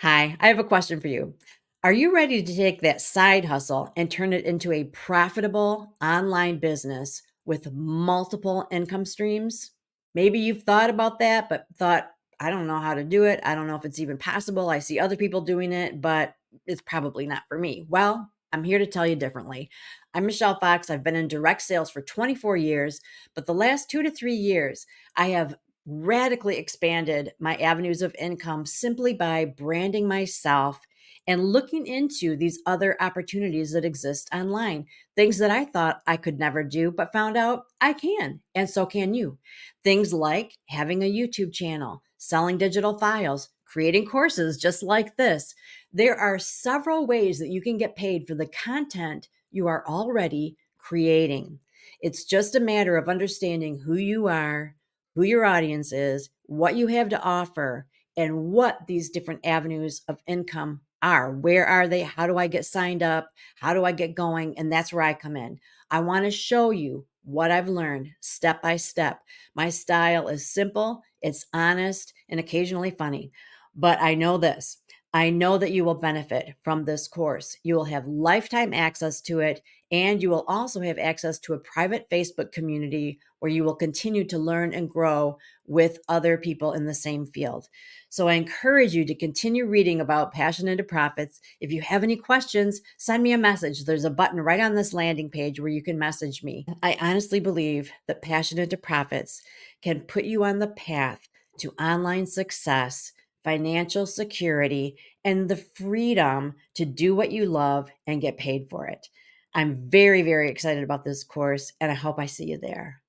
Hi, I have a question for you. Are you ready to take that side hustle and turn it into a profitable online business with multiple income streams? Maybe you've thought about that, but thought, I don't know how to do it. I don't know if it's even possible. I see other people doing it, but it's probably not for me. Well, I'm here to tell you differently. I'm Michelle Fox. I've been in direct sales for 24 years, but the last 2 to 3 years, I have radically expanded my avenues of income simply by branding myself and looking into these other opportunities that exist online. Things that I thought I could never do, but found out I can, and so can you. Things like having a YouTube channel, selling digital files, creating courses just like this. There are several ways that you can get paid for the content you are already creating. It's just a matter of understanding who you are, who your audience is, what you have to offer, and what these different avenues of income are. Where are they? How do I get signed up? How do I get going? And that's where I come in. I want to show you what I've learned step by step. My style is simple, it's honest, and occasionally funny. But I know this. I know that you will benefit from this course. You will have lifetime access to it, and you will also have access to a private Facebook community where you will continue to learn and grow with other people in the same field. So I encourage you to continue reading about Passion into Profits. If you have any questions, send me a message. There's a button right on this landing page where you can message me. I honestly believe that Passion into Profits can put you on the path to online success, financial security, and the freedom to do what you love and get paid for it. I'm very, very excited about this course, and I hope I see you there.